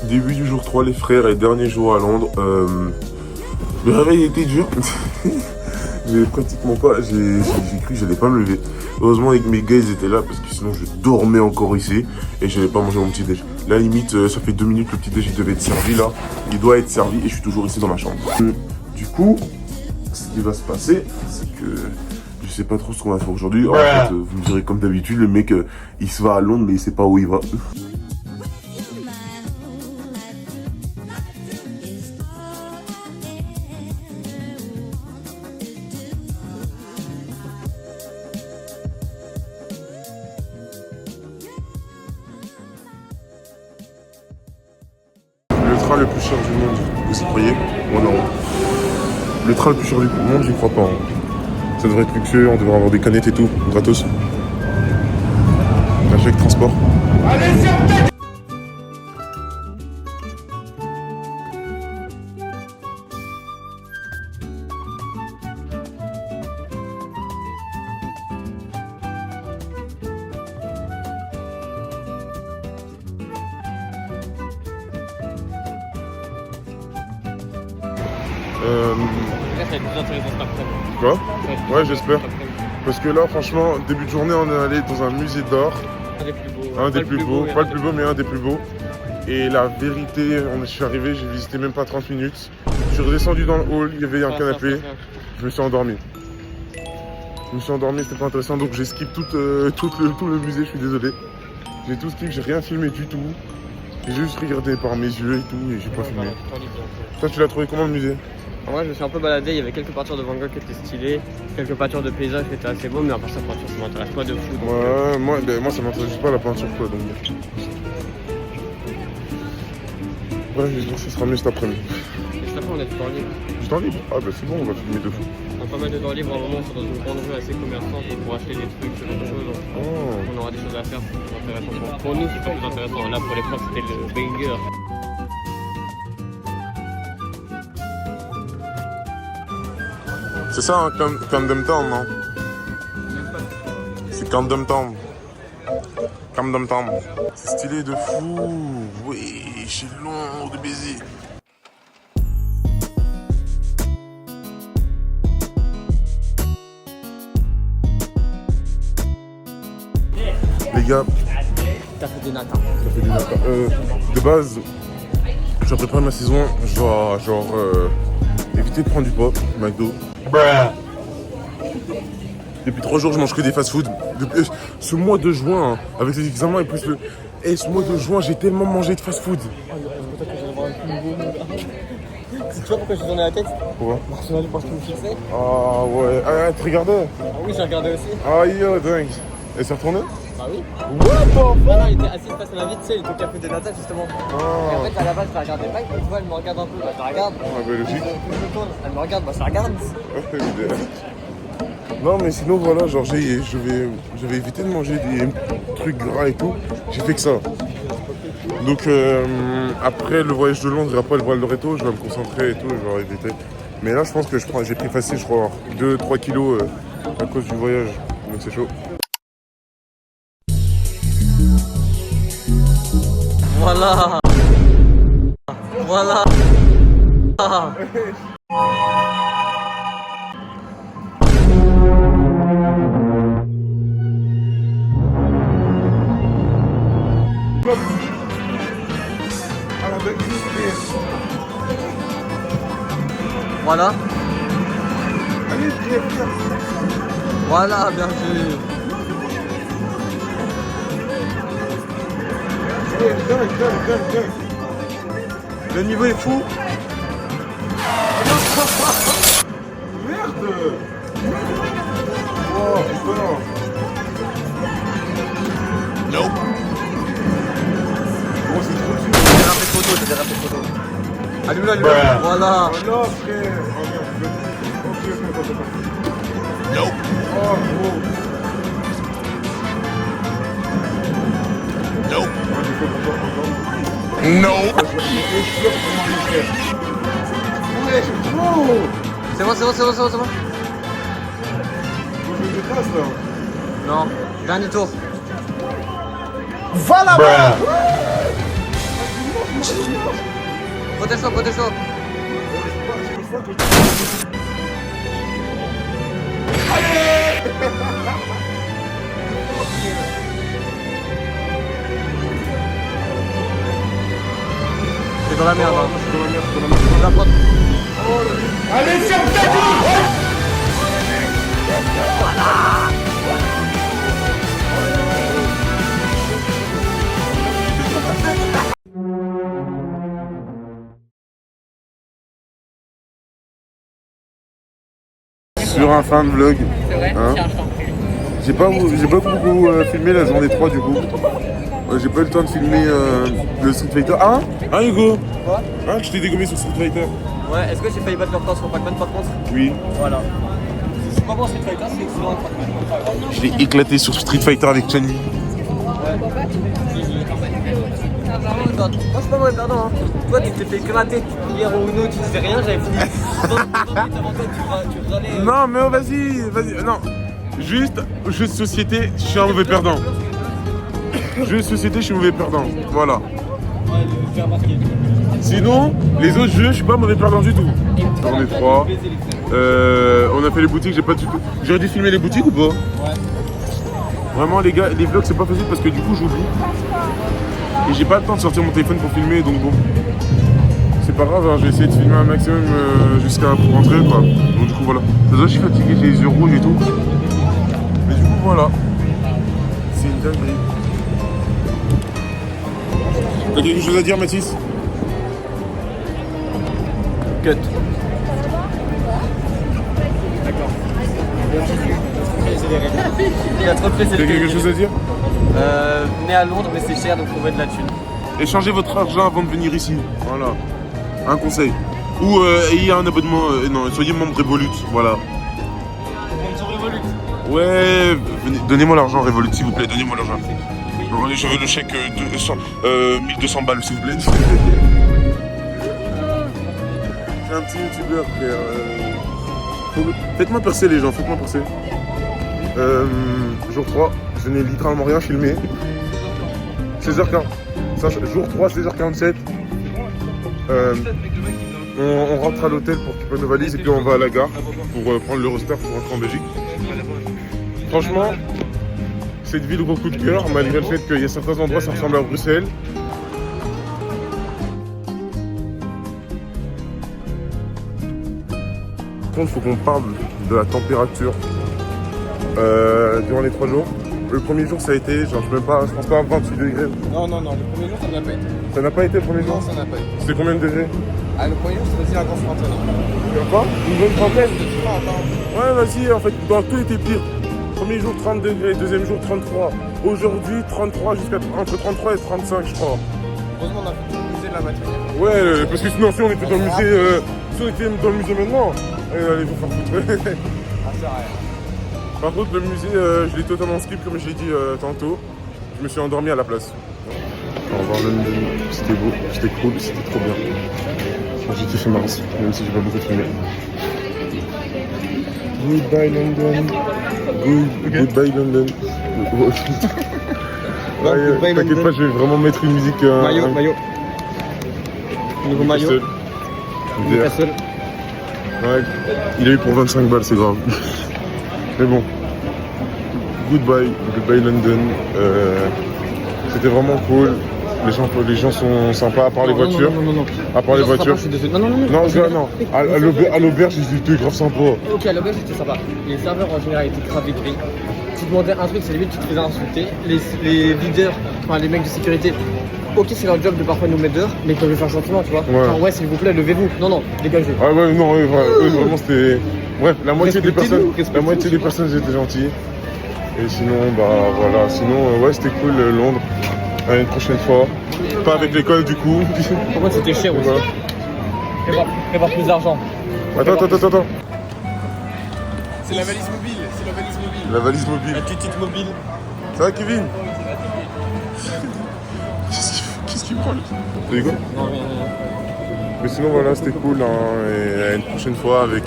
Début du jour 3, les frères, et dernier jour à Londres. Le réveil était dur. Mais pratiquement pas. J'ai cru que j'allais pas me lever. Heureusement avec mes gars ils étaient là parce que sinon je dormais encore ici et j'allais pas manger mon petit déj. Là limite ça fait 2 minutes le petit déj il devait être servi là. Il doit être servi et je suis toujours ici dans ma chambre. Du coup, ce qui va se passer, c'est que je sais pas trop ce qu'on va faire aujourd'hui. En fait, vous me direz comme d'habitude, le mec il se va à Londres mais il sait pas où il va. Le train le plus cher du monde, vous y croyez? Moi non. Le train le plus cher du monde, j'y crois pas. Hein. Ça devrait être luxueux, on devrait avoir des canettes et tout, gratos. Un chèque transport. Allez, Ça va être plus intéressant cet après-midi. Quoi? Ouais, j'espère. Parce que là, franchement, début de journée, on est allé dans un musée d'art. Un des plus beaux. Un des plus beaux, pas le plus beau, mais un des plus beaux. Et la vérité, je suis arrivé, j'ai visité même pas 30 minutes. Je suis redescendu dans le hall, il y avait un canapé. Je me suis endormi. C'était pas intéressant, donc j'ai skip tout le musée, je suis désolé. J'ai tout skip, j'ai rien filmé du tout. J'ai juste regardé par mes yeux et tout, et j'ai pas filmé. Toi, tu l'as trouvé comment le musée? Moi, je me suis un peu baladé, il y avait quelques peintures de Van Gogh qui étaient stylées, quelques peintures de paysages qui étaient assez beaux, mais à part ça, peinture, ça m'intéresse pas de fou. Donc, ouais, moi ça m'intéresse juste pas la peinture quoi, donc ouais, j'espère que ça sera mieux cet après-midi. Et juste après, on a du temps libre. Du temps libre? Ah bah c'est bon, on va filmer de fou. On a pas mal de temps libre, à un moment, on est dans une grande rue assez commerçante pour acheter des trucs, ce genre de choses. Donc, on aura des choses à faire, c'est intéressant. Pour nous, c'est pas plus intéressant. Là, pour les profs, c'était le banger. C'est ça, hein, Camden Town, non? C'est Camden Town. Camden Town. C'est stylé de fou. Oui, j'ai long de baiser. Les gars, T'as fait des natas. ça fait des natas. De base, je prépare ma saison, je dois éviter de prendre du poids, McDo. Depuis 3 jours, je mange que des fast-food. Ce mois de juin, hein, avec les examens et plus le... Et ce mois de juin, j'ai tellement mangé de fast-food. Tu vois pourquoi j'ai tourné la tête? Pourquoi? Parce que je me fixais. Ah ouais, ah, tu regardais? Ah oui, j'ai regardé aussi. Ah yo, dingue. Et c'est retourné? Bah oui. What the fuck? Voilà, il était assis face à ma vie, tu sais, il était au café des natas justement. Ah. Et en fait, à la base, je la regardais pas, et tu vois, elle me regarde un peu, bah, je la regarde. Ah bah logique. Je me tourne, elle me regarde, bah, je la regarde. Non mais sinon voilà, genre j'avais évité de manger des trucs gras et tout. J'ai fait que ça. Donc après le voyage de Londres et après le voyage de Loreto, je vais me concentrer et tout, je vais éviter. Mais là je pense que j'ai pris facile, je crois, 2-3 kilos à cause du voyage. Donc c'est chaud. Voilà. Voilà. Voilà. Allez, viens. Voilà, bien sûr. Viens. Le niveau est fou. Merde. Oh putain. Nope. Oh c'est trop dur. J'ai des rappels photos. Allume-le. Voilà. Voilà frère. Oh merde. Ok, attends. Nope. Oh gros. Nope. Non. Ouais, c'est trop. C'est bon. Moi je me dépasse là. Non, dernier tour. Voilà. Protège-toi, protège-toi. C'est dans la merde, hein. C'est dans la merde, c'est dans la merde. On va prendre. Allez, ferme ta gueule! Sur un fin de vlog. C'est vrai, Hein? tiens, je t'en prie. J'ai pas beaucoup filmé la journée 3 du coup. J'ai pas eu le temps de filmer le Street Fighter. Ah Hugo. Quoi? Hein, je t'ai dégommé sur Street Fighter. Ouais, est-ce que j'ai failli battre le record sur Pac-Man par contre? Oui. Voilà. C'est pas bon Street Fighter, c'est excellent Pac-Man. Je l'ai éclaté sur Street Fighter avec Chun-Li. Moi je suis pas mauvais perdant hein. Toi tu t'es fait éclater hier au Uno, tu disais rien, j'avais fini 20 minutes avant toi, tu râlais. Non mais oh, vas-y. Non. Juste, jeu de société, je suis un mauvais perdant. Jeu de société, je suis mauvais perdant. Voilà. Ouais, j'ai remarqué. Sinon, les autres jeux, je suis pas mauvais perdant du tout. J'en ai 3. On a fait les boutiques, j'ai pas du tout. J'aurais dû filmer les boutiques ou pas? Ouais. Vraiment les gars, les vlogs c'est pas facile parce que du coup j'oublie. Et j'ai pas le temps de sortir mon téléphone pour filmer donc bon. C'est pas grave, hein, je vais essayer de filmer un maximum jusqu'à pour rentrer quoi. Donc du coup voilà. C'est ça, je suis fatigué, j'ai les yeux rouges et tout. Mais du coup voilà. C'est une dinguerie. T'as quelque chose à dire Mathis? Cut. Il a trop fait T'as quelque chose à dire? Né à Londres mais c'est cher donc faut mettre de la thune. Échangez votre argent avant de venir ici. Voilà. Un conseil. Ou ayez un abonnement. Non, soyez membre Revolut. Voilà. Ouais, venez, donnez-moi l'argent Revolut s'il vous plaît. Donnez-moi l'argent. Bon, allez, je veux le chèque 1200 balles s'il vous plaît. C'est un petit youtubeur frère. Faites-moi percer les gens, faites-moi percer. Jour 3, je n'ai littéralement rien filmé. 16h40. Jour 3, 16h47. On rentre à l'hôtel pour récupérer nos valises et puis on va à la gare pour prendre l'Eurostar pour rentrer en Belgique. Franchement, cette ville gros coup de cœur, malgré le fait qu'il y a certains endroits ça ressemble à Bruxelles. Par contre, il faut qu'on parle de la température durant les 3 jours. Le premier jour ça a été, genre je pense pas à 28 degrés. Non, le premier jour, ça n'a pas été. Ça n'a pas été le premier jour? Non, ça n'a pas été. C'était combien de degrés? Ah, le premier jour, c'était aussi la grosse trentaine. Quoi? Une bonne trentaine? Attends. Ouais, vas-y, en fait, dans tout était pire. Premier jour 30 degrés, deuxième jour 33. Aujourd'hui 33 jusqu'à entre 33 et 35 je crois. Heureusement, on a fait tout le musée de la matière. Ouais, parce que sinon si on était dans le musée, si on était dans le musée maintenant, allez vous faire foutre. Ah, c'est vrai. Par contre le musée, je l'ai totalement skip comme je l'ai dit tantôt. Je me suis endormi à la place. Au revoir London, c'était beau, c'était cool, c'était trop bien. J'ai kiffé ma race, même si j'ai pas beaucoup filmé. Goodbye London. Goodbye London. Ouais, t'inquiète pas, je vais vraiment mettre une musique. Maillot. Nouveau maillot. Newcastle. Ouais, il a eu pour 25 balles, c'est grave. Mais bon. Goodbye London. C'était vraiment cool. Les gens sont sympas à part les voitures. Non. À part les voitures. Non. Non. À l'auberge, ils étaient grave sympa. Ok, à l'auberge c'était sympa. Les serveurs en général étaient grave écrits. Tu demandais un truc, c'est limite tu te faisais insulter. Les leaders, enfin les mecs de sécurité, ok c'est leur job de parfois nous mettre dehors, mais ils peuvent le faire gentiment, tu vois. Ouais. Genre ouais s'il vous plaît, levez-vous. Non, dégagez. Ah ouais, non, vraiment c'était. Bref, la moitié des personnes étaient gentilles. Et sinon, bah voilà, sinon, ouais, c'était cool Londres. Une prochaine fois. Pas avec l'école du coup. Par contre c'était cher aussi. Voilà. Prévoir plus d'argent. Attends. C'est la valise mobile. La valise mobile. La petite mobile. Ça va Kevin? Qu'est-ce qu'il prend lui? Tu rigoles? Non, rien. Mais sinon voilà, c'était cool hein, et à une prochaine fois avec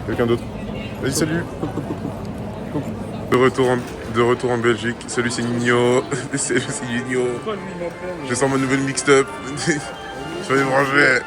quelqu'un d'autre. Vas-y, salut. De retour en Belgique. Salut, c'est Nino. Salut, c'est Nino. Je sens ma nouvelle mixtape. Soyez branchés.